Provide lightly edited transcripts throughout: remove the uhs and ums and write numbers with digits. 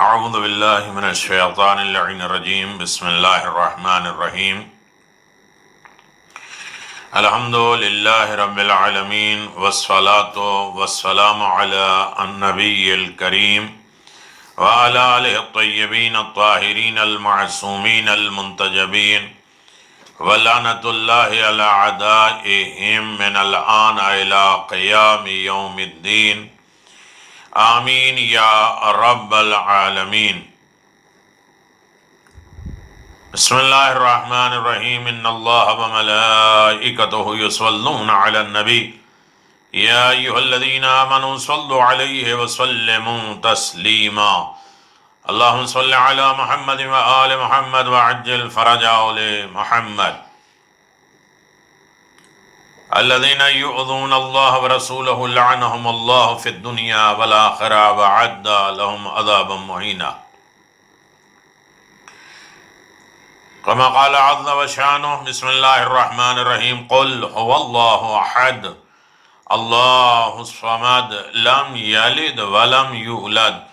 اعوذ باللہ من الشیطان اللعین الرجیم بسم اللہ الرحمن الرحیم الحمد للہ رب العالمین والصلاة والسلام علی النبی الکریم وعلی آلہ الطیبین الطاہرین المعصومین المنتجبین ولعنۃ اللہ علی اعدائہم من الآن الی قیام یوم الدین آمین یا رب العالمین۔ بسم اللہ الرحمن الرحیم ان اللہ وملائکتہ یصلون علی النبی یا ایہا الذین آمنوا صلوا علیہ وسلموا تسلیما اللہم صل علی محمد وآل محمد وعجل فرج آل محمد الذين يؤذون الله ورسوله لعنهم الله في الدنيا والآخرة وأعد لهم عذابا مهينا كما قال عز وشانه بسم الله الرحمن الرحيم قل هو الله أحد الله الصمد لم يلد ولم يولد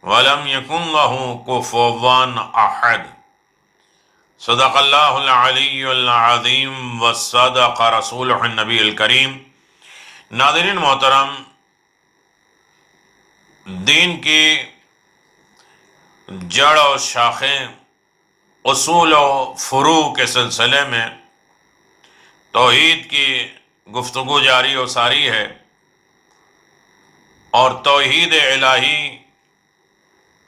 ولم يكن له كفوا أحد صدق اللہ العلی العظیم وصدق رسولہ النبی الکریم۔ ناظرین محترم، دین کی جڑ و شاخیں، اصول و فروع کے سلسلے میں توحید کی گفتگو جاری و ساری ہے، اور توحید الہی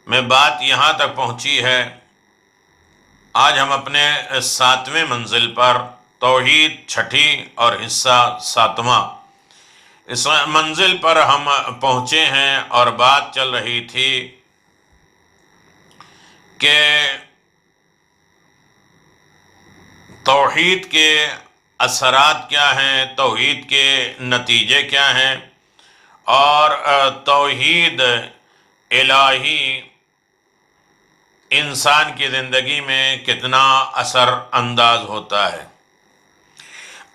میں بات یہاں تک پہنچی ہے۔ آج ہم اپنے 7ویں منزل پر، توحید چھٹی اور حصہ 7واں، اس منزل پر ہم پہنچے ہیں، اور بات چل رہی تھی کہ توحید کے اثرات کیا ہیں، توحید کے نتیجے کیا ہیں، اور توحید الہی انسان کی زندگی میں کتنا اثر انداز ہوتا ہے۔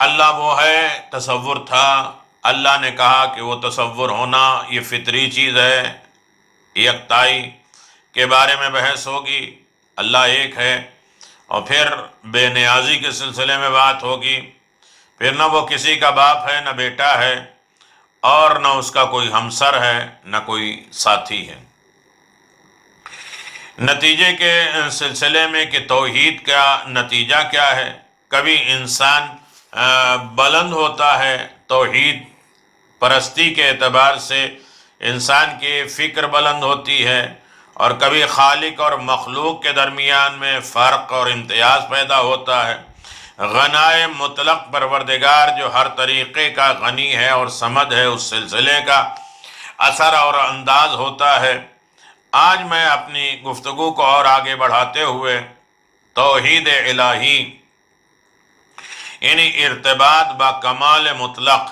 اللہ وہ ہے، تصور تھا، اللہ نے کہا کہ وہ تصور ہونا یہ فطری چیز ہے، یکتائی کے بارے میں بحث ہوگی، اللہ ایک ہے، اور پھر بے نیازی کے سلسلے میں بات ہوگی، پھر نہ وہ کسی کا باپ ہے، نہ بیٹا ہے، اور نہ اس کا کوئی ہمسر ہے، نہ کوئی ساتھی ہے۔ نتیجے کے سلسلے میں کہ توحید کا نتیجہ کیا ہے، کبھی انسان بلند ہوتا ہے، توحید پرستی کے اعتبار سے انسان کی فکر بلند ہوتی ہے، اور کبھی خالق اور مخلوق کے درمیان میں فرق اور امتیاز پیدا ہوتا ہے۔ غنائے مطلق پروردگار جو ہر طریقے کا غنی ہے اور سمد ہے، اس سلسلے کا اثر اور انداز ہوتا ہے۔ آج میں اپنی گفتگو کو اور آگے بڑھاتے ہوئے توحید الہی یعنی ارتباط با کمال مطلق،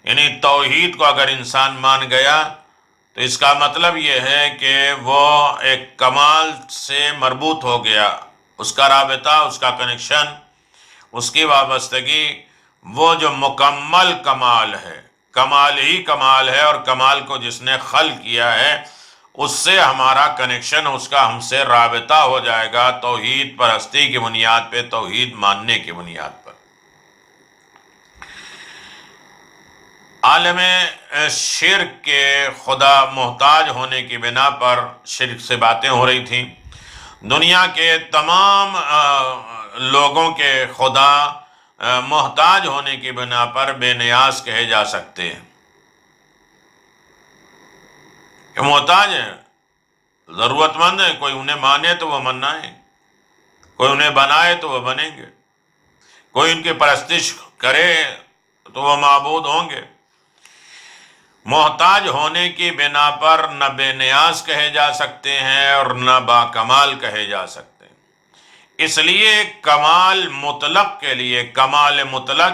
یعنی توحید کو اگر انسان مان گیا تو اس کا مطلب یہ ہے کہ وہ ایک کمال سے مربوط ہو گیا، اس کا رابطہ، اس کا کنیکشن، اس کی وابستگی، وہ جو مکمل کمال ہے، کمال ہی کمال ہے، اور کمال کو جس نے خلق کیا ہے اس سے ہمارا کنیکشن، اس کا ہم سے رابطہ ہو جائے گا، توحید پرستی کی بنیاد پہ، توحید ماننے کی بنیاد پر۔ عالم شرک کے خدا محتاج ہونے کی بنا پر شرک سے باتیں ہو رہی تھیں۔ دنیا کے تمام لوگوں کے خدا محتاج ہونے کی بنا پر بے نیاز کہے جا سکتے ہیں، کہ محتاج ہیں، ضرورت مند ہیں، کوئی انہیں مانے تو وہ منائے، کوئی انہیں بنائے تو وہ بنیں گے، کوئی ان کی پرستش کرے تو وہ معبود ہوں گے۔ محتاج ہونے کی بنا پر نہ بے نیاز کہے جا سکتے ہیں اور نہ با کمال کہے جا سکتے ہیں۔ اس لیے کمال مطلق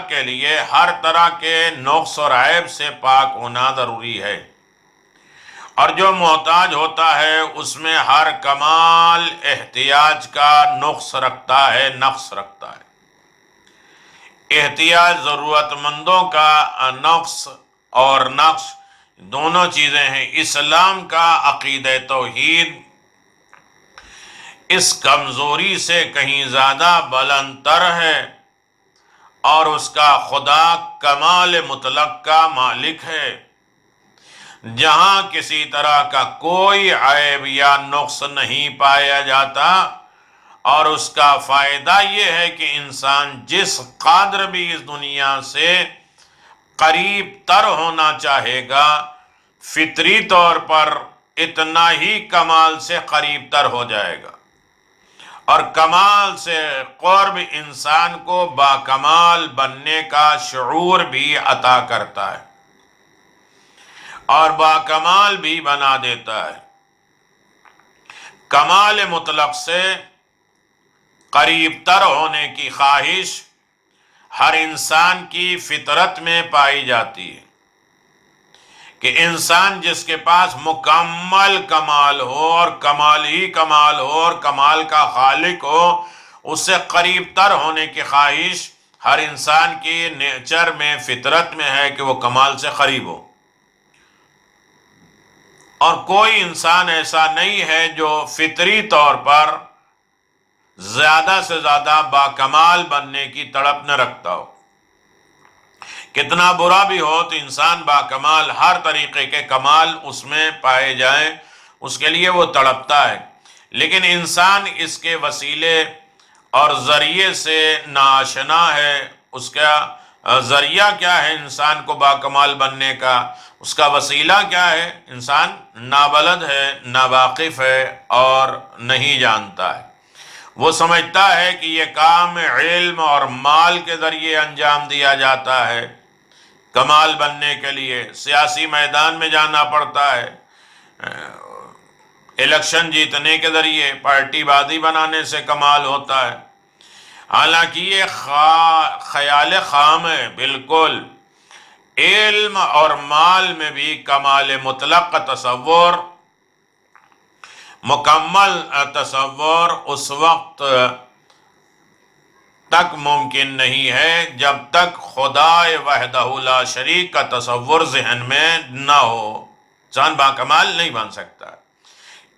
کے لیے ہر طرح کے نقص اور عیب سے پاک ہونا ضروری ہے، اور جو محتاج ہوتا ہے اس میں ہر کمال احتیاج کا نقص رکھتا ہے، نقص رکھتا ہے۔ احتیاج ضرورت مندوں کا نقص اور نقص دونوں چیزیں ہیں۔ اسلام کا عقیدہ توحید اس کمزوری سے کہیں زیادہ بلند تر ہے، اور اس کا خدا کمال مطلق کا مالک ہے، جہاں کسی طرح کا کوئی عیب یا نقص نہیں پایا جاتا، اور اس کا فائدہ یہ ہے کہ انسان جس قدر بھی اس دنیا سے قریب تر ہونا چاہے گا، فطری طور پر اتنا ہی کمال سے قریب تر ہو جائے گا، اور کمال سے قرب انسان کو باکمال بننے کا شعور بھی عطا کرتا ہے اور باکمال بھی بنا دیتا ہے۔ کمال مطلق سے قریب تر ہونے کی خواہش ہر انسان کی فطرت میں پائی جاتی ہے، کہ انسان جس کے پاس مکمل کمال ہو اور کمال ہی کمال ہو اور کمال کا خالق ہو، اس سے قریب تر ہونے کی خواہش ہر انسان کی نیچر میں، فطرت میں ہے کہ وہ کمال سے قریب ہو، اور کوئی انسان ایسا نہیں ہے جو فطری طور پر زیادہ سے زیادہ باکمال بننے کی تڑپ نہ رکھتا ہو۔ کتنا برا بھی ہو تو انسان باکمال، ہر طریقے کے کمال اس میں پائے جائیں، اس کے لیے وہ تڑپتا ہے، لیکن انسان اس کے وسیلے اور ذریعے سے ناآشنا ہے۔ اس کا ذریعہ کیا ہے انسان کو باکمال بننے کا، اس کا وسیلہ کیا ہے، انسان نابلد ہے، ناواقف ہے اور نہیں جانتا ہے۔ وہ سمجھتا ہے کہ یہ کام علم اور مال کے ذریعے انجام دیا جاتا ہے، کمال بننے کے لیے سیاسی میدان میں جانا پڑتا ہے، الیکشن جیتنے کے ذریعے پارٹی بازی بنانے سے کمال ہوتا ہے، حالانکہ یہ خیال خام ہے بالکل۔ علم اور مال میں بھی کمال مطلق کا تصور، مکمل تصور اس وقت تک ممکن نہیں ہے جب تک خدا وحدہ لا شریک کا تصور ذہن میں نہ ہو، انسان باکمال نہیں بن سکتا،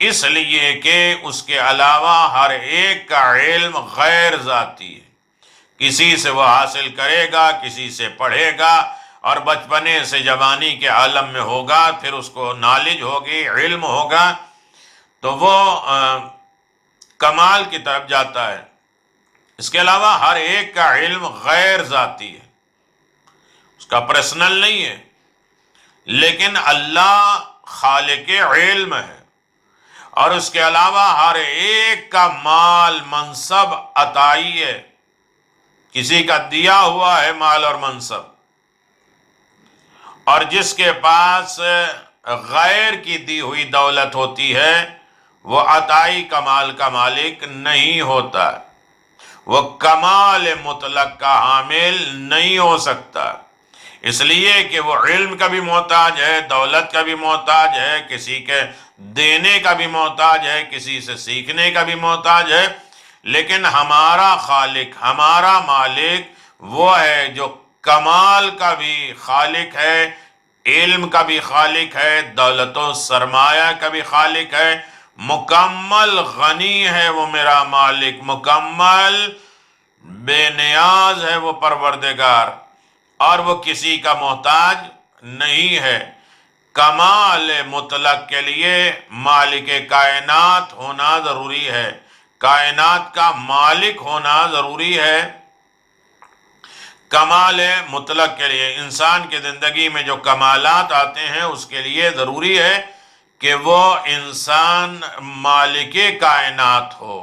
اس لیے کہ اس کے علاوہ ہر ایک کا علم غیر ذاتی ہے، کسی سے وہ حاصل کرے گا، کسی سے پڑھے گا، اور بچپنے سے جوانی کے عالم میں ہوگا، پھر اس کو نالج ہوگی، علم ہوگا، تو وہ کمال کی طرف جاتا ہے۔ اس کے علاوہ ہر ایک کا علم غیر ذاتی ہے، اس کا پرسنل نہیں ہے، لیکن اللہ خالق علم ہے، اور اس کے علاوہ ہر ایک کا مال، منصب عطائی ہے، کسی کا دیا ہوا ہے مال اور منصب، اور جس کے پاس غیر کی دی ہوئی دولت ہوتی ہے وہ عطائی کمال کا مالک نہیں ہوتا، وہ کمال مطلق کا حامل نہیں ہو سکتا، اس لیے کہ وہ علم کا بھی محتاج ہے، دولت کا بھی محتاج ہے، کسی کے دینے کا بھی محتاج ہے، کسی سے سیکھنے کا بھی محتاج ہے، لیکن ہمارا خالق، ہمارا مالک وہ ہے جو کمال کا بھی خالق ہے، علم کا بھی خالق ہے، دولت و سرمایہ کا بھی خالق ہے، مکمل غنی ہے وہ میرا مالک، مکمل بے نیاز ہے وہ پروردگار، اور وہ کسی کا محتاج نہیں ہے۔ کمال مطلق کے لیے مالک کائنات ہونا ضروری ہے، کائنات کا مالک ہونا ضروری ہے۔ کمال مطلق کے لیے انسان کی زندگی میں جو کمالات آتے ہیں اس کے لیے ضروری ہے کہ وہ انسان مالک کائنات ہو،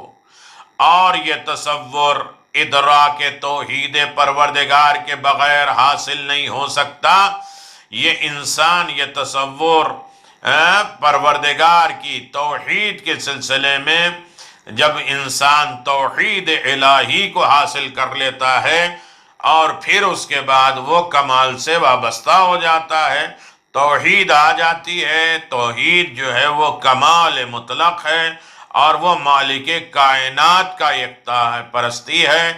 اور یہ تصور ادراک توحید پروردگار کے بغیر حاصل نہیں ہو سکتا۔ یہ انسان یہ تصور پروردگار کی توحید کے سلسلے میں جب انسان توحید الہی کو حاصل کر لیتا ہے اور پھر اس کے بعد وہ کمال سے وابستہ ہو جاتا ہے، توحید آ جاتی ہے، توحید جو ہے وہ کمال مطلق ہے، اور وہ مالک کائنات کا یکتا ہے، پرستی ہے،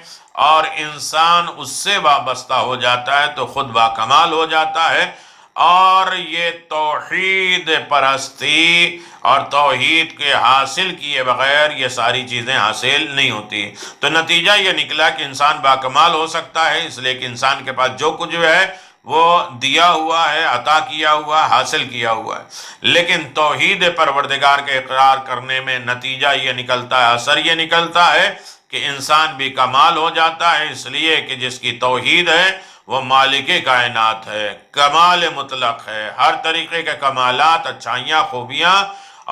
اور انسان اس سے وابستہ ہو جاتا ہے تو خود باکمال ہو جاتا ہے، اور یہ توحید پرستی اور توحید کے حاصل کیے بغیر یہ ساری چیزیں حاصل نہیں ہوتی. تو نتیجہ یہ نکلا کہ انسان باکمال ہو سکتا ہے اس لیے کہ انسان کے پاس جو کچھ ہے وہ دیا ہوا ہے، عطا کیا ہوا، حاصل کیا ہوا ہے. لیکن توحید پروردگار کے اقرار کرنے میں نتیجہ یہ نکلتا ہے، اثر یہ نکلتا ہے کہ انسان بھی کمال ہو جاتا ہے، اس لیے کہ جس کی توحید ہے وہ مالک کائنات ہے، کمال مطلق ہے، ہر طریقے کے کمالات، اچھائیاں، خوبیاں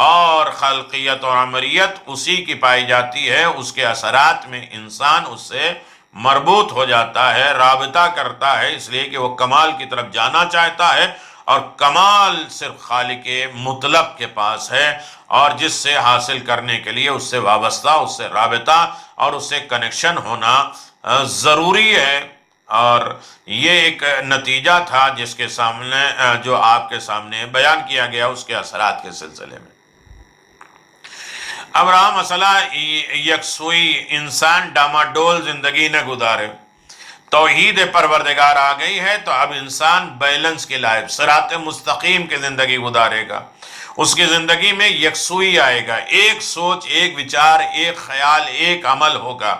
اور خلقیت اور امریت اسی کی پائی جاتی ہے. اس کے اثرات میں انسان اس سے مربوط ہو جاتا ہے، رابطہ کرتا ہے، اس لیے کہ وہ کمال کی طرف جانا چاہتا ہے اور کمال صرف خالق مطلق کے پاس ہے، اور جس سے حاصل کرنے کے لیے اس سے وابستہ، اس سے رابطہ اور اس سے کنیکشن ہونا ضروری ہے. اور یہ ایک نتیجہ تھا جس کے سامنے جو آپ کے سامنے بیان کیا گیا اس کے اثرات کے سلسلے میں. اب رہا مسئلہ یکسوئی، انسان ڈاماڈول زندگی نہ گزارے. توحید پروردگار آ گئی ہے تو اب انسان بیلنس کے لائق صراط مستقیم کی زندگی گزارے گا. اس کی زندگی میں یکسوئی آئے گا، ایک سوچ، ایک وچار، ایک خیال، ایک عمل ہوگا.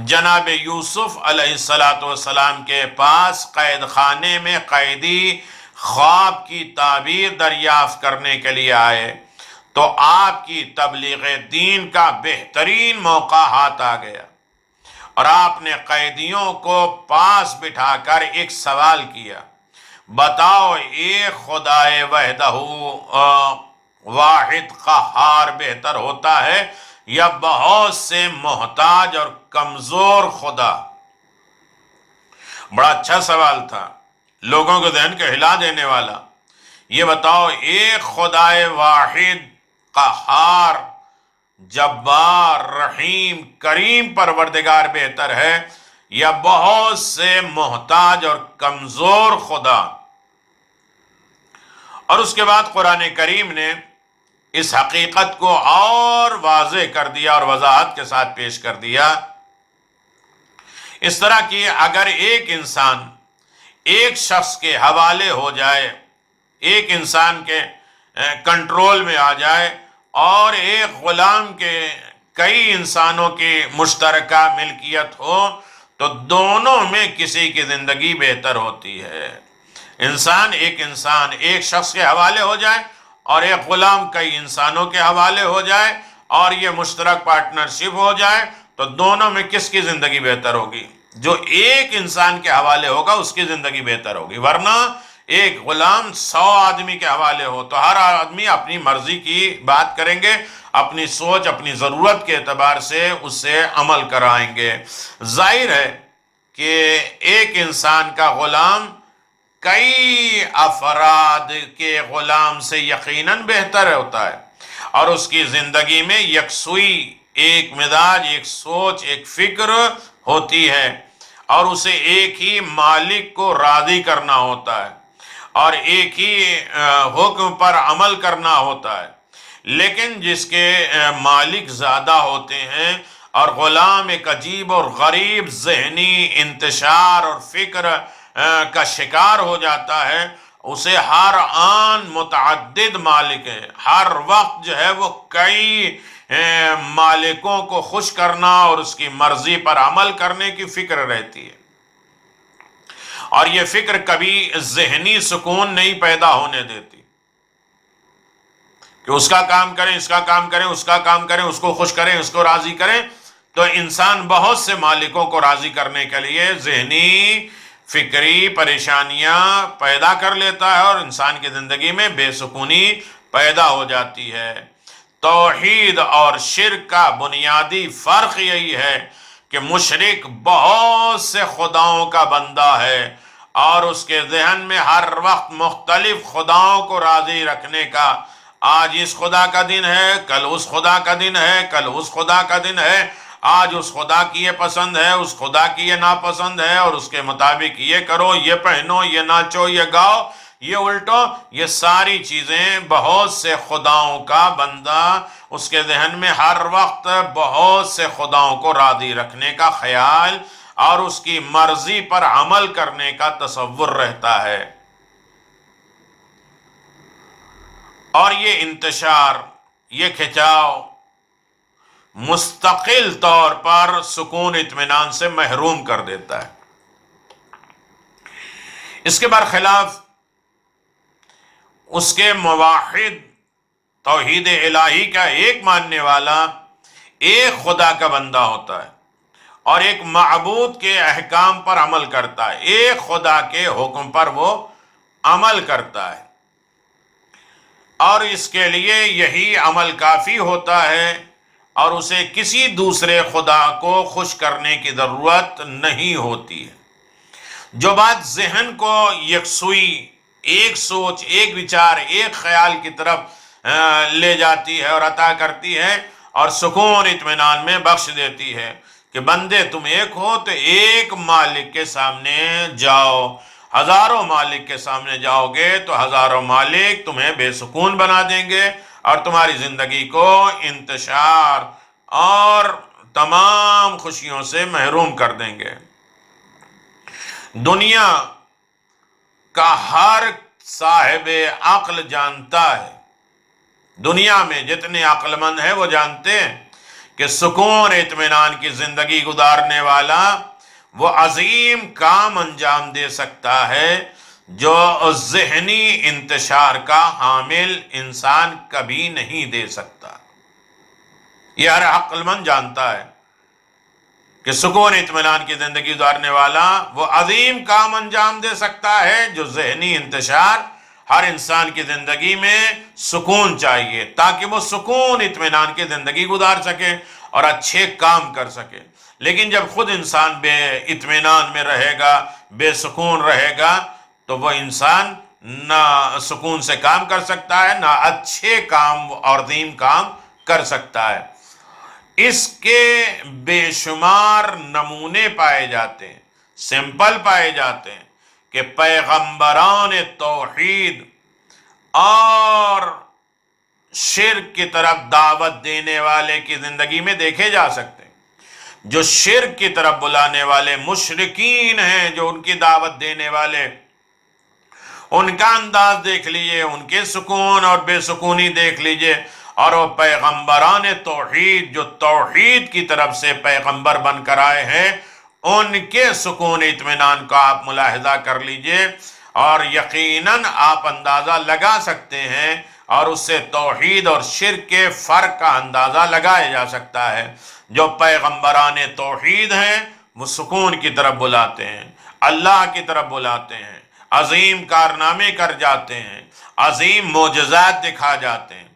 جناب یوسف علیہ السلام کے پاس قید خانے میں قیدی خواب کی تعبیر دریافت کرنے کے لیے آئے تو آپ کی تبلیغ دین کا بہترین موقع ہاتھ آ گیا، اور آپ نے قیدیوں کو پاس بٹھا کر ایک سوال کیا، بتاؤ ایک خدائے وحدہ واحد قہار بہتر ہوتا ہے یا بہت سے محتاج اور کمزور خدا؟ بڑا اچھا سوال تھا، لوگوں کو ذہن کو ہلا دینے والا. یہ بتاؤ ایک خدائے واحد قہار جبار رحیم کریم پروردگار بہتر ہے یا بہت سے محتاج اور کمزور خدا؟ اور اس کے بعد قرآن کریم نے اس حقیقت کو اور واضح کر دیا اور وضاحت کے ساتھ پیش کر دیا، اس طرح کہ اگر ایک انسان ایک شخص کے حوالے ہو جائے، ایک انسان کے کنٹرول میں آ جائے اور ایک غلام کے کئی انسانوں کی مشترکہ ملکیت ہو تو دونوں میں کسی کی زندگی بہتر ہوتی ہے. انسان ایک شخص کے حوالے ہو جائے اور ایک غلام کئی انسانوں کے حوالے ہو جائے اور یہ مشترک پارٹنرشپ ہو جائے تو دونوں میں کس کی زندگی بہتر ہوگی؟ جو ایک انسان کے حوالے ہوگا اس کی زندگی بہتر ہوگی. ورنہ ایک غلام 100 آدمی کے حوالے ہو تو ہر آدمی اپنی مرضی کی بات کریں گے، اپنی سوچ، اپنی ضرورت کے اعتبار سے اس سے عمل کرائیں گے. ظاہر ہے کہ ایک انسان کا غلام کئی افراد کے غلام سے یقیناً بہتر ہوتا ہے، اور اس کی زندگی میں یکسوئی، ایک مزاج، ایک سوچ، ایک فکر ہوتی ہے، اور اسے ایک ہی مالک کو راضی کرنا ہوتا ہے اور ایک ہی حکم پر عمل کرنا ہوتا ہے. لیکن جس کے مالک زیادہ ہوتے ہیں اور غلام ایک عجیب اور غریب ذہنی انتشار اور فکر کا شکار ہو جاتا ہے، اسے ہر آن متعدد مالک ہے، ہر وقت جو ہے وہ کئی مالکوں کو خوش کرنا اور اس کی مرضی پر عمل کرنے کی فکر رہتی ہے. اور یہ فکر کبھی ذہنی سکون نہیں پیدا ہونے دیتی کہ اس کا کام کریں، اس کا کام کریں، اس کا کام کریں، اس کو خوش کریں، اس کو راضی کریں. تو انسان بہت سے مالکوں کو راضی کرنے کے لیے ذہنی فکری پریشانیاں پیدا کر لیتا ہے اور انسان کی زندگی میں بے سکونی پیدا ہو جاتی ہے. توحید اور شرک کا بنیادی فرق یہی ہے کہ مشرک بہت سے خداؤں کا بندہ ہے اور اس کے ذہن میں ہر وقت مختلف خداؤں کو راضی رکھنے کا، آج اس خدا کا دن ہے، کل اس خدا کا دن ہے، کل اس خدا کا دن ہے، آج اس خدا کی یہ پسند ہے، اس خدا کی یہ ناپسند ہے، اور اس کے مطابق یہ کرو، یہ پہنو، یہ ناچو، یہ گاؤ، یہ الٹو. یہ ساری چیزیں بہت سے خداؤں کا بندہ، اس کے ذہن میں ہر وقت بہت سے خداؤں کو راضی رکھنے کا خیال اور اس کی مرضی پر عمل کرنے کا تصور رہتا ہے. اور یہ انتشار، یہ کھچاؤ مستقل طور پر سکون اطمینان سے محروم کر دیتا ہے۔ اس کے برخلاف اس کے موحد، توحید الہی کا ایک ماننے والا ایک خدا کا بندہ ہوتا ہے اور ایک معبود کے احکام پر عمل کرتا ہے، ایک خدا کے حکم پر وہ عمل کرتا ہے، اور اس کے لیے یہی عمل کافی ہوتا ہے اور اسے کسی دوسرے خدا کو خوش کرنے کی ضرورت نہیں ہوتی ہے۔ جو بات ذہن کو یکسوئی، ایک سوچ، ایک وچار، ایک خیال کی طرف لے جاتی ہے اور عطا کرتی ہے اور سکون اطمینان میں بخش دیتی ہے کہ بندے تم ایک ہو تو ایک مالک کے سامنے جاؤ، ہزاروں مالک کے سامنے جاؤ گے تو ہزاروں مالک تمہیں بے سکون بنا دیں گے اور تمہاری زندگی کو انتشار اور تمام خوشیوں سے محروم کر دیں گے۔ دنیا کا ہر صاحب عقل جانتا ہے، دنیا میں جتنے عقل مند ہیں وہ جانتے ہیں کہ سکون اطمینان کی زندگی گزارنے والا وہ عظیم کام انجام دے سکتا ہے جو ذہنی انتشار کا حامل انسان کبھی نہیں دے سکتا۔ یہ ہر عقل مند جانتا ہے کہ سکون اطمینان کی زندگی گزارنے والا وہ عظیم کام انجام دے سکتا ہے جو ذہنی انتشار، ہر انسان کی زندگی میں سکون چاہیے تاکہ وہ سکون اطمینان کی زندگی گزار سکے اور اچھے کام کر سکے۔ لیکن جب خود انسان بے اطمینان میں رہے گا، بے سکون رہے گا، تو وہ انسان نہ سکون سے کام کر سکتا ہے، نہ اچھے کام اور عظیم کام کر سکتا ہے۔ اس کے بے شمار نمونے پائے جاتے ہیں، سمپل پائے جاتے ہیں کہ پیغمبران توحید اور شرک کی طرف دعوت دینے والے کی زندگی میں دیکھے جا سکتے ہیں۔ جو شرک کی طرف بلانے والے مشرکین ہیں، جو ان کی دعوت دینے والے، ان کا انداز دیکھ لیجئے، ان کے سکون اور بے سکونی دیکھ لیجئے، اور وہ پیغمبران توحید جو توحید کی طرف سے پیغمبر بن کر آئے ہیں، ان کے سکون اطمینان کا آپ ملاحظہ کر لیجئے اور یقیناً آپ اندازہ لگا سکتے ہیں، اور اس سے توحید اور شرک کے فرق کا اندازہ لگایا جا سکتا ہے۔ جو پیغمبران توحید ہیں وہ سکون کی طرف بلاتے ہیں، اللہ کی طرف بلاتے ہیں، عظیم کارنامے کر جاتے ہیں، عظیم معجزات دکھا جاتے ہیں۔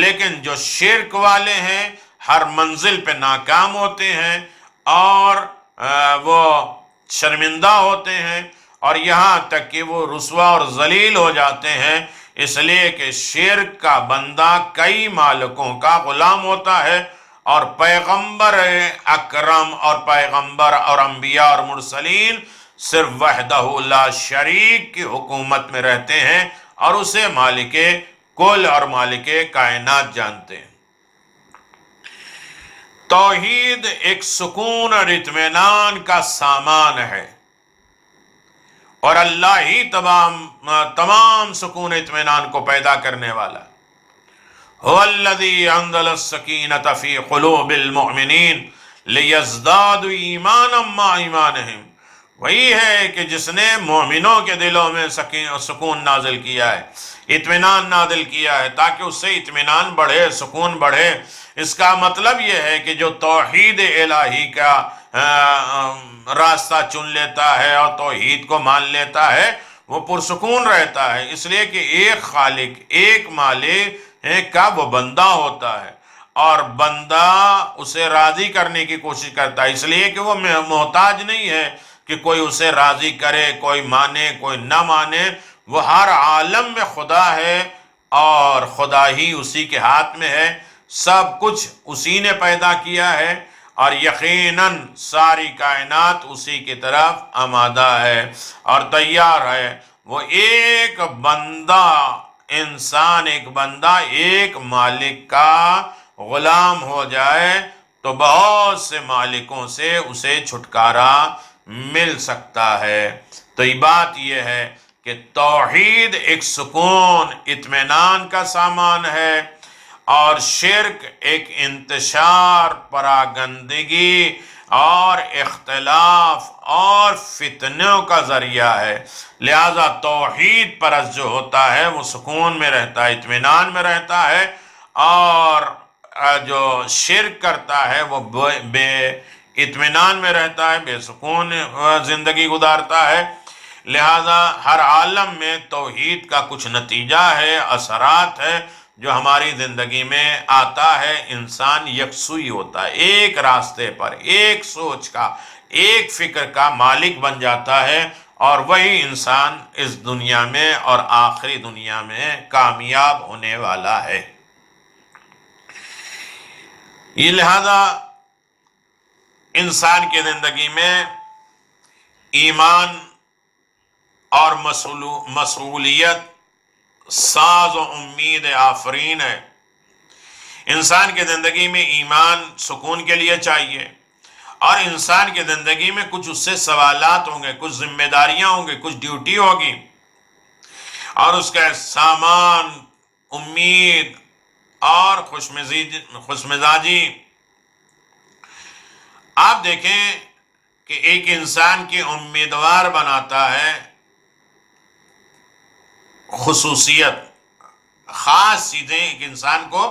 لیکن جو شرک والے ہیں ہر منزل پہ ناکام ہوتے ہیں اور وہ شرمندہ ہوتے ہیں، اور یہاں تک کہ وہ رسوا اور ذلیل ہو جاتے ہیں، اس لیے کہ شرک کا بندہ کئی مالکوں کا غلام ہوتا ہے، اور پیغمبر اکرم اور پیغمبر اور انبیاء اور مرسلین صرف وحدہ لا شریک کی حکومت میں رہتے ہیں اور اسے مالک کل اور مالک کائنات جانتے ہیں۔ توحید ایک سکون اور اطمینان کا سامان ہے، اور اللہ ہی تمام سکون اطمینان کو پیدا کرنے والا۔ هو الذی انزل السکینۃ فی قلوب المؤمنین لیزدادوا ایمانا مع ایمانہم، وہی ہے کہ جس نے مومنوں کے دلوں میں سکون نازل کیا ہے، اطمینان نازل کیا ہے، تاکہ اس سے اطمینان بڑھے، سکون بڑھے۔ اس کا مطلب یہ ہے کہ جو توحید الہی کا راستہ چن لیتا ہے اور توحید کو مان لیتا ہے وہ پرسکون رہتا ہے، اس لیے کہ ایک خالق، ایک مالک کا وہ بندہ ہوتا ہے، اور بندہ اسے راضی کرنے کی کوشش کرتا ہے، اس لیے کہ وہ محتاج نہیں ہے کہ کوئی اسے راضی کرے، کوئی مانے کوئی نہ مانے۔ وہ ہر عالم میں خدا ہے اور خدا ہی اسی کے ہاتھ میں ہے، سب کچھ اسی نے پیدا کیا ہے، اور یقیناً ساری کائنات اسی کی طرف آمادہ ہے اور تیار ہے۔ وہ ایک بندہ، انسان ایک بندہ ایک مالک کا غلام ہو جائے تو بہت سے مالکوں سے اسے چھٹکارا مل سکتا ہے۔ تو یہ بات یہ ہے کہ توحید ایک سکون اطمینان کا سامان ہے اور شرک ایک انتشار، پراگندگی اور اختلاف اور فتنوں کا ذریعہ ہے۔ لہذا توحید پرست جو ہوتا ہے وہ سکون میں رہتا ہے، اطمینان میں رہتا ہے، اور جو شرک کرتا ہے وہ بے اطمینان میں رہتا ہے، بے سکون زندگی گزارتا ہے۔ لہذا ہر عالم میں توحید کا کچھ نتیجہ ہے، اثرات ہے جو ہماری زندگی میں آتا ہے۔ انسان یکسوئی ہوتا ہے، ایک راستے پر، ایک سوچ کا، ایک فکر کا مالک بن جاتا ہے، اور وہی انسان اس دنیا میں اور آخری دنیا میں کامیاب ہونے والا ہے۔ یہ لہذا انسان کی زندگی میں ایمان اور مسئولیت ساز و امید آفرین ہے۔ انسان کی زندگی میں ایمان سکون کے لیے چاہیے، اور انسان کی زندگی میں کچھ اس سے سوالات ہوں گے، کچھ ذمہ داریاں ہوں گے، کچھ ڈیوٹی ہوگی، اور اس کا سامان امید اور خوش مزاجی۔ آپ دیکھیں کہ ایک انسان کی امیدوار بناتا ہے خصوصیت، خاص چیزیں ایک انسان کو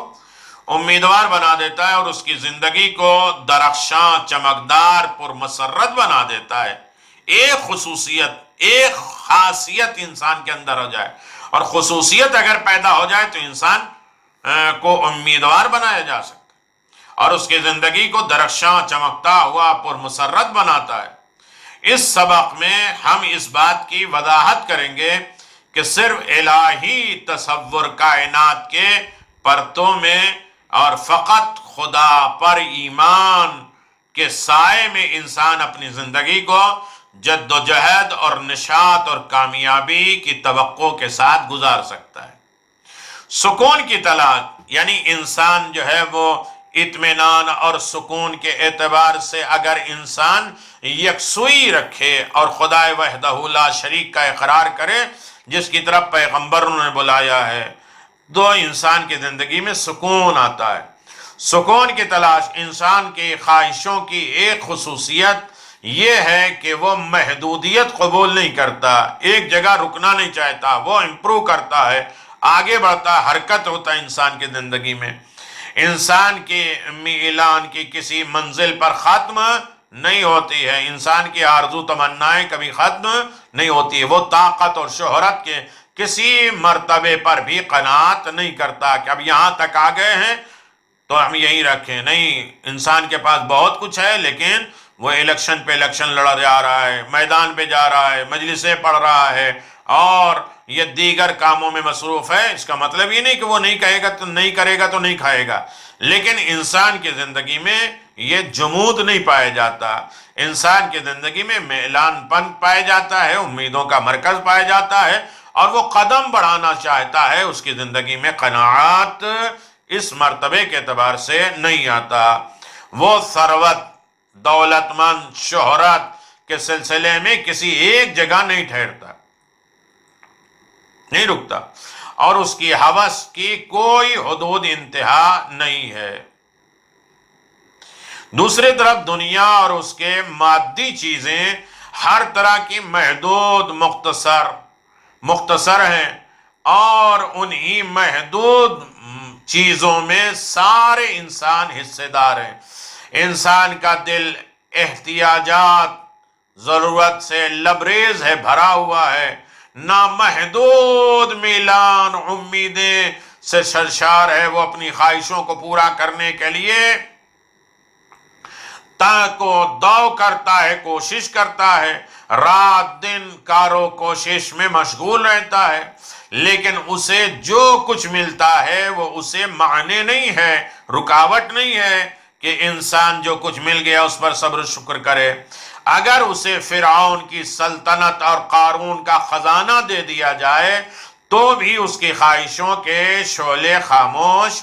امیدوار بنا دیتا ہے اور اس کی زندگی کو درخشاں، چمکدار، پرمسرت بنا دیتا ہے۔ ایک خصوصیت، ایک خاصیت انسان کے اندر ہو جائے، اور خصوصیت اگر پیدا ہو جائے تو انسان کو امیدوار بنایا جا سکتا ہے، اور اس کی زندگی کو درخشاں، چمکتا ہوا، پرمسرت بناتا ہے۔ اس سبق میں ہم اس بات کی وضاحت کریں گے کہ صرف الہی تصور کائنات کے پرتوں میں اور فقط خدا پر ایمان کے سائے میں انسان اپنی زندگی کو جد و جہد اور نشاط اور کامیابی کی توقع کے ساتھ گزار سکتا ہے۔ سکون کی تلاش، یعنی انسان جو ہے وہ اطمینان اور سکون کے اعتبار سے اگر انسان یکسوئی رکھے اور خدا وحدہ لا شریک کا اقرار کرے جس کی طرف پیغمبروں نے بلایا ہے، تو انسان کی زندگی میں سکون آتا ہے۔ سکون کی تلاش انسان کی خواہشوں کی ایک خصوصیت یہ ہے کہ وہ محدودیت قبول نہیں کرتا، ایک جگہ رکنا نہیں چاہتا، وہ امپروو کرتا ہے، آگے بڑھتا، حرکت ہوتا ہے انسان کی زندگی میں۔ انسان کی میلان کی کسی منزل پر ختم نہیں ہوتی ہے، انسان کی آرزو تمنائیں کبھی ختم نہیں ہوتی ہے، وہ طاقت اور شہرت کے کسی مرتبے پر بھی قناعت نہیں کرتا کہ اب یہاں تک آ گئے ہیں تو ہم یہی رکھیں۔ نہیں، انسان کے پاس بہت کچھ ہے، لیکن وہ الیکشن پہ الیکشن لڑا جا رہا ہے، میدان پہ جا رہا ہے، مجلسیں پڑھ رہا ہے، اور یہ دیگر کاموں میں مصروف ہے۔ اس کا مطلب یہ نہیں کہ وہ نہیں کہے گا تو نہیں کرے گا تو نہیں کھائے گا، لیکن انسان کی زندگی میں یہ جمود نہیں پایا جاتا، انسان کی زندگی میں میلان پن پایا جاتا ہے، امیدوں کا مرکز پایا جاتا ہے، اور وہ قدم بڑھانا چاہتا ہے۔ اس کی زندگی میں قناعت اس مرتبے کے اعتبار سے نہیں آتا، وہ ثروت، دولت مند، شہرت کے سلسلے میں کسی ایک جگہ نہیں ٹھہرتا، نہیں رکتا، اور اس کی ہوس کی کوئی حدود انتہا نہیں ہے۔ دوسری طرف دنیا اور اس کے مادی چیزیں ہر طرح کی محدود مختصر ہیں، اور انہی محدود چیزوں میں سارے انسان حصے دار ہیں۔ انسان کا دل احتیاجات، ضرورت سے لبریز ہے، بھرا ہوا ہے، نامحدود میلان امیدیں سے سرشار ہے۔ وہ اپنی خواہشوں کو پورا کرنے کے لیے دو کرتا ہے، کوشش کرتا ہے، رات دن کارو کوشش میں مشغول رہتا ہے، لیکن اسے جو کچھ ملتا ہے وہ اسے معنی نہیں ہے، رکاوٹ نہیں ہے کہ انسان جو کچھ مل گیا اس پر صبر شکر کرے۔ اگر اسے فرعون کی سلطنت اور قارون کا خزانہ دے دیا جائے تو بھی اس کی خواہشوں کے شعلے خاموش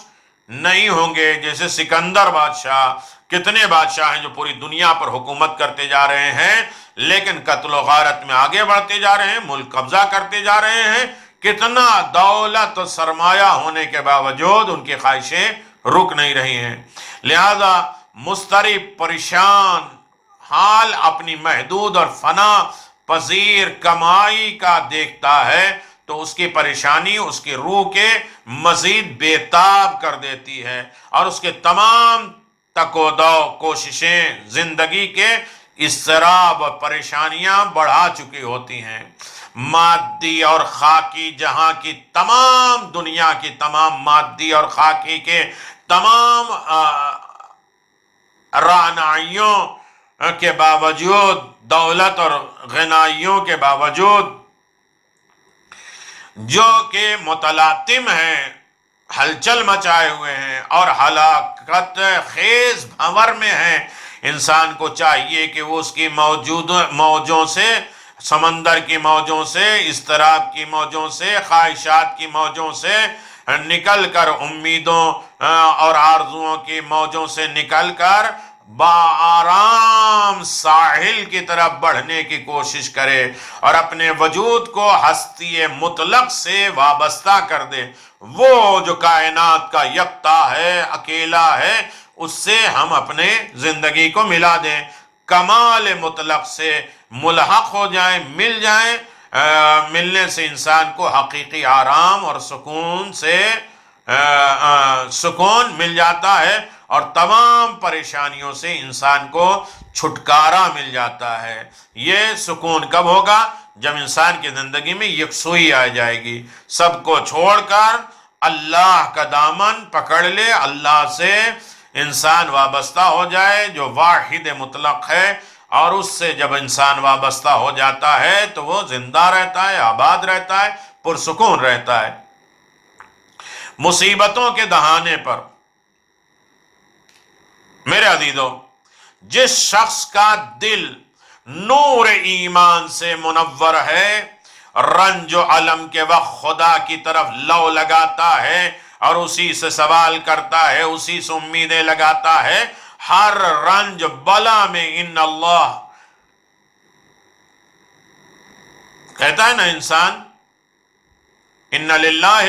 نہیں ہوں گے۔ جیسے سکندر بادشاہ کتنے بادشاہ ہیں جو پوری دنیا پر حکومت کرتے جا رہے ہیں لیکن قتل و غارت میں آگے بڑھتے جا رہے ہیں، ملک قبضہ کرتے جا رہے ہیں، کتنا دولت و سرمایہ ہونے کے باوجود ان کی خواہشیں رک نہیں رہی ہیں۔ لہذا مضطرب، پریشان حال اپنی محدود اور فنا پذیر کمائی کا دیکھتا ہے تو اس کی پریشانی اس کی روح کے مزید بےتاب کر دیتی ہے، اور اس کے تمام تک و دو کوششیں زندگی کے اضطراب اور پریشانیاں بڑھا چکی ہوتی ہیں۔ مادی اور خاکی جہاں کی تمام دنیا کی تمام مادی اور خاکی کے تمام رعنائیوں کے باوجود، دولت اور غنائیوں کے باوجود، جو کہ متلاطم ہیں، ہلچل مچائے ہوئے ہیں اور ہلاکت خیز بھنور میں ہیں، انسان کو چاہیے کہ وہ اس کی موجوں سے، سمندر کی موجوں سے، اضطراب کی موجوں سے، خواہشات کی موجوں سے نکل کر، امیدوں اور آرزوؤں کی موجوں سے نکل کر بآرام ساحل کی طرف بڑھنے کی کوشش کرے اور اپنے وجود کو ہستی مطلق سے وابستہ کر دے۔ وہ جو کائنات کا یکتا ہے، اکیلا ہے، اس سے ہم اپنے زندگی کو ملا دیں، کمال مطلق سے ملحق ہو جائیں، مل جائیں۔ ملنے سے انسان کو حقیقی آرام اور سکون مل جاتا ہے، اور تمام پریشانیوں سے انسان کو چھٹکارا مل جاتا ہے۔ یہ سکون کب ہوگا؟ جب انسان کی زندگی میں یکسوئی آ جائے گی، سب کو چھوڑ کر اللہ کا دامن پکڑ لے، اللہ سے انسان وابستہ ہو جائے جو واحد مطلق ہے، اور اس سے جب انسان وابستہ ہو جاتا ہے تو وہ زندہ رہتا ہے، آباد رہتا ہے، پرسکون رہتا ہے۔ مصیبتوں کے دہانے پر میرے عزیزو، جس شخص کا دل نور ایمان سے منور ہے، رنج و علم کے وقت خدا کی طرف لو لگاتا ہے اور اسی سے سوال کرتا ہے، اسی سے امیدیں لگاتا ہے، ہر رنج بلا میں ان اللہ کہتا ہے نا انسان، ان للہ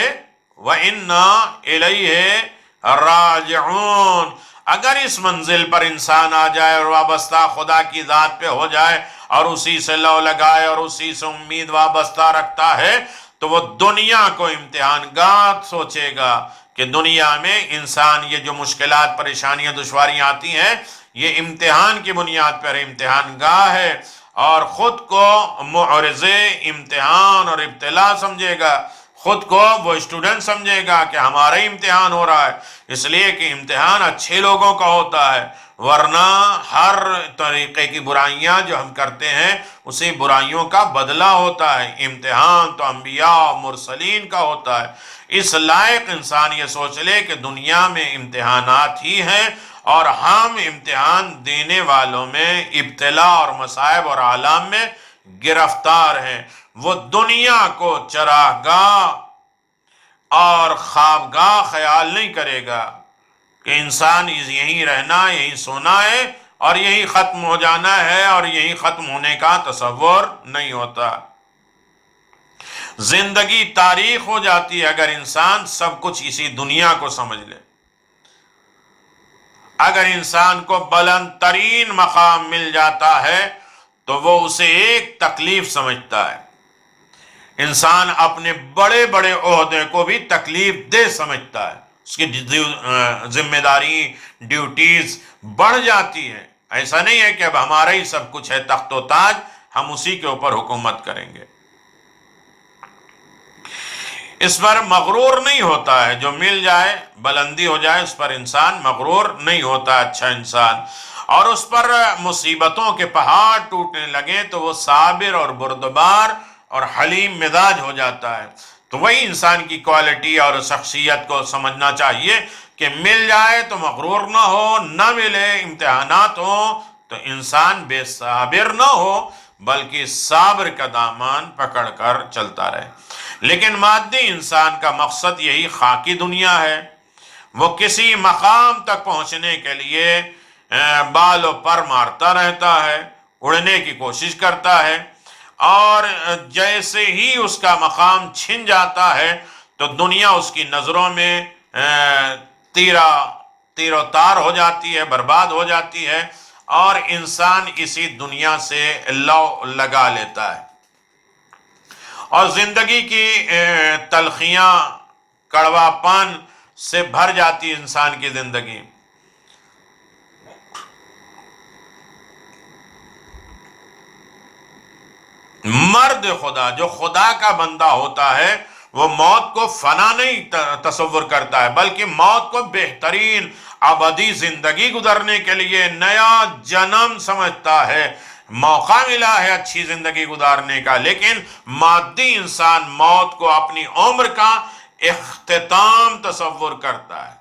و انا الیہ راجعون۔ اگر اس منزل پر انسان آ جائے اور وابستہ خدا کی ذات پہ ہو جائے اور اسی سے لو لگائے اور اسی سے امید وابستہ رکھتا ہے تو وہ دنیا کو امتحان گاہ سوچے گا کہ دنیا میں انسان یہ جو مشکلات، پریشانیاں، دشواریاں آتی ہیں، یہ امتحان کی بنیاد پر امتحان گاہ ہے، اور خود کو معرض امتحان اور ابتلا سمجھے گا، خود کو وہ اسٹوڈنٹ سمجھے گا کہ ہمارا ہی امتحان ہو رہا ہے، اس لیے کہ امتحان اچھے لوگوں کا ہوتا ہے، ورنہ ہر طریقے کی برائیاں جو ہم کرتے ہیں اسی برائیوں کا بدلہ ہوتا ہے۔ امتحان تو انبیاء و مرسلین کا ہوتا ہے۔ اس لائق انسان یہ سوچ لے کہ دنیا میں امتحانات ہی ہیں، اور ہم امتحان دینے والوں میں ابتلا اور مصائب اور آلام میں گرفتار ہیں۔ وہ دنیا کو چراگاہ اور خوابگاہ خیال نہیں کرے گا کہ انسان یہیں رہنا، یہیں سونا ہے اور یہیں ختم ہو جانا ہے، اور یہیں ختم ہونے کا تصور نہیں ہوتا۔ زندگی تاریخ ہو جاتی ہے اگر انسان سب کچھ اسی دنیا کو سمجھ لے۔ اگر انسان کو بلند ترین مقام مل جاتا ہے تو وہ اسے ایک تکلیف سمجھتا ہے۔ انسان اپنے بڑے بڑے عہدے کو بھی تکلیف دہ سمجھتا ہے، اس کی ذمہ داری، ڈیوٹیز بڑھ جاتی ہے۔ ایسا نہیں ہے کہ اب ہمارا ہی سب کچھ ہے، تخت و تاج، ہم اسی کے اوپر حکومت کریں گے۔ اس پر مغرور نہیں ہوتا ہے، جو مل جائے، بلندی ہو جائے، اس پر انسان مغرور نہیں ہوتا اچھا انسان، اور اس پر مصیبتوں کے پہاڑ ٹوٹنے لگے تو وہ صابر اور بردبار اور حلیم مزاج ہو جاتا ہے۔ تو وہی انسان کی کوالٹی اور شخصیت کو سمجھنا چاہیے کہ مل جائے تو مغرور نہ ہو، نہ ملے، امتحانات ہوں تو انسان بے صابر نہ ہو بلکہ صابر کا دامن پکڑ کر چلتا رہے۔ لیکن مادی انسان کا مقصد یہی خاکی دنیا ہے۔ وہ کسی مقام تک پہنچنے کے لیے بال و پر مارتا رہتا ہے، اڑنے کی کوشش کرتا ہے، اور جیسے ہی اس کا مقام چھن جاتا ہے تو دنیا اس کی نظروں میں تیر و تار ہو جاتی ہے، برباد ہو جاتی ہے، اور انسان اسی دنیا سے لو لگا لیتا ہے، اور زندگی کی تلخیاں، کڑوا پن سے بھر جاتی ہے انسان کی زندگی۔ مرد خدا، جو خدا کا بندہ ہوتا ہے، وہ موت کو فنا نہیں تصور کرتا ہے، بلکہ موت کو بہترین ابدی زندگی گزرنے کے لیے نیا جنم سمجھتا ہے۔ موقع ملا ہے اچھی زندگی گزارنے کا، لیکن مادی انسان موت کو اپنی عمر کا اختتام تصور کرتا ہے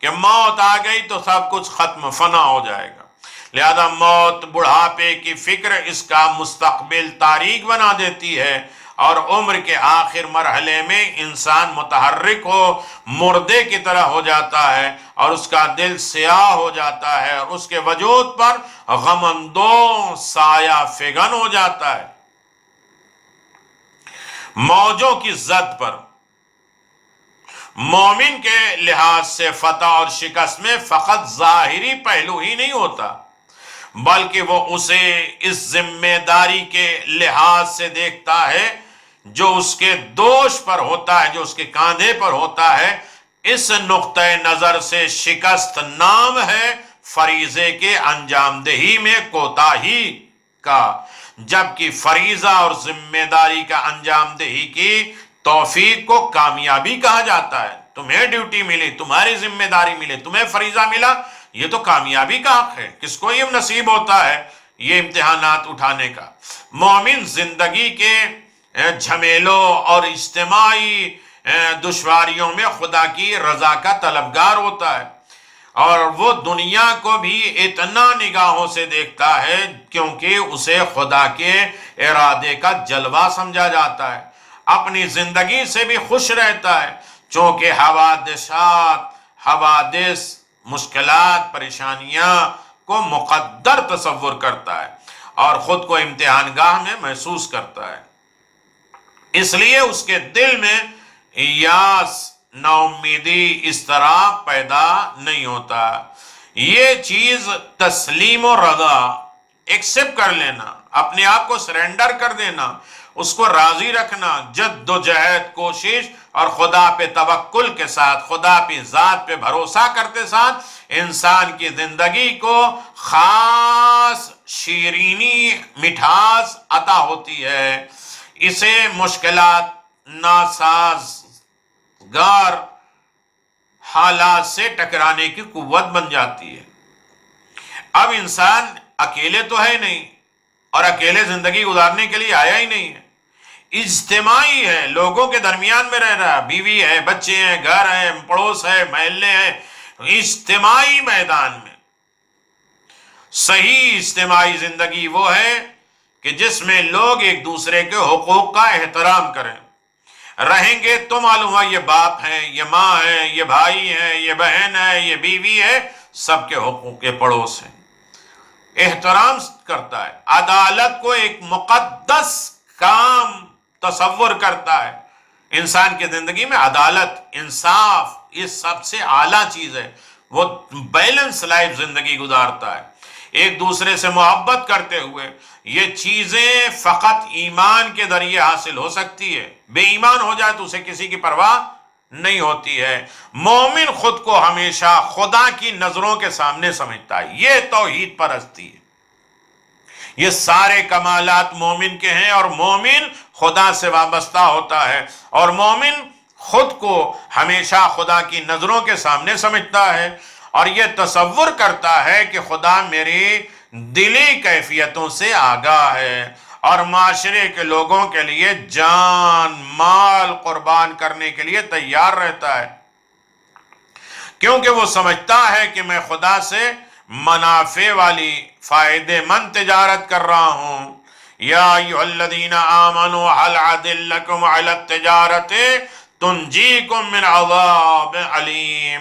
کہ موت آ گئی تو سب کچھ ختم، فنا ہو جائے گا۔ لہذا موت، بڑھاپے کی فکر اس کا مستقبل تاریک بنا دیتی ہے، اور عمر کے آخر مرحلے میں انسان متحرک ہو مردے کی طرح ہو جاتا ہے، اور اس کا دل سیاہ ہو جاتا ہے، اور اس کے وجود پر غم اندوز سایہ فگن ہو جاتا ہے۔ موجوں کی زد پر مومن کے لحاظ سے فتح اور شکست میں فقط ظاہری پہلو ہی نہیں ہوتا، بلکہ وہ اسے اس ذمہ داری کے لحاظ سے دیکھتا ہے جو اس کے دوش پر ہوتا ہے، جو اس کے کاندھے پر ہوتا ہے۔ اس نقطہ نظر سے شکست نام ہے فریضے کے انجام دہی میں کوتاہی کا، جبکہ فریضہ اور ذمہ داری کا انجام دہی کی توفیق کو کامیابی کہا جاتا ہے۔ تمہیں ڈیوٹی ملی، تمہاری ذمہ داری ملے، تمہیں فریضہ ملا، یہ تو کامیابی کا حق ہے۔ کس کو یہ نصیب ہوتا ہے یہ امتحانات اٹھانے کا؟ مومن زندگی کے جھمیلوں اور اجتماعی دشواریوں میں خدا کی رضا کا طلبگار ہوتا ہے، اور وہ دنیا کو بھی اتنا نگاہوں سے دیکھتا ہے کیونکہ اسے خدا کے ارادے کا جلوہ سمجھا جاتا ہے۔ اپنی زندگی سے بھی خوش رہتا ہے، چونکہ حوادث، مشکلات، پریشانیاں کو مقدر تصور کرتا ہے، اور خود کو امتحان گاہ میں محسوس کرتا ہے۔ اس لیے اس کے دل میں یاس، نا امیدی اس طرح پیدا نہیں ہوتا۔ یہ چیز تسلیم و رضا، ایکسپٹ کر لینا، اپنے آپ کو سرنڈر کر دینا، اس کو راضی رکھنا، جد و جہد، کوشش اور خدا پہ توکل کے ساتھ، خدا پہ ذات پہ بھروسہ کرتے ساتھ انسان کی زندگی کو خاص شیرینی، مٹھاس عطا ہوتی ہے۔ اسے مشکلات، ناسازگار حالات سے ٹکرانے کی قوت بن جاتی ہے۔ اب انسان اکیلے تو ہے نہیں، اور اکیلے زندگی گزارنے کے لیے آیا ہی نہیں ہے، اجتماعی ہے، لوگوں کے درمیان میں رہ رہا، بیوی ہے، بچے ہیں، گھر ہے، پڑوس ہے، محلے ہیں، اجتماعی میدان میں۔ صحیح اجتماعی زندگی وہ ہے کہ جس میں لوگ ایک دوسرے کے حقوق کا احترام کریں۔ رہیں گے تو معلوم ہے یہ باپ ہے، یہ ماں ہے، یہ بھائی ہے، یہ بہن ہے، یہ بیوی ہے، سب کے حقوق کے پڑوس ہیں، احترام کرتا ہے، عدالت کو ایک مقدس کام تصور کرتا ہے۔ انسان کی زندگی میں عدالت، انصاف، یہ سب سے اعلیٰ چیز ہے۔ وہ بیلنس لائف زندگی گزارتا ہے، ایک دوسرے سے محبت کرتے ہوئے۔ یہ چیزیں فقط ایمان کے ذریعے حاصل ہو سکتی ہے۔ بے ایمان ہو جائے تو اسے کسی کی پرواہ نہیں ہوتی ہے۔ مومن خود کو ہمیشہ خدا کی نظروں کے سامنے سمجھتا ہے، یہ توحید پرستی ہے۔ یہ سارے کمالات مومن کے ہیں، اور مومن خدا سے وابستہ ہوتا ہے، اور مومن خود کو ہمیشہ خدا کی نظروں کے سامنے سمجھتا ہے، اور یہ تصور کرتا ہے کہ خدا میری دلی کیفیتوں سے آگاہ ہے، اور معاشرے کے لوگوں کے لیے جان مال قربان کرنے کے لیے تیار رہتا ہے، کیونکہ وہ سمجھتا ہے کہ میں خدا سے منافع والی، فائدے مند تجارت کر رہا ہوں۔ یا ایھا الذین آمنوا هل ادلکم علی التجارۃ تنجیکم من عذاب علیم۔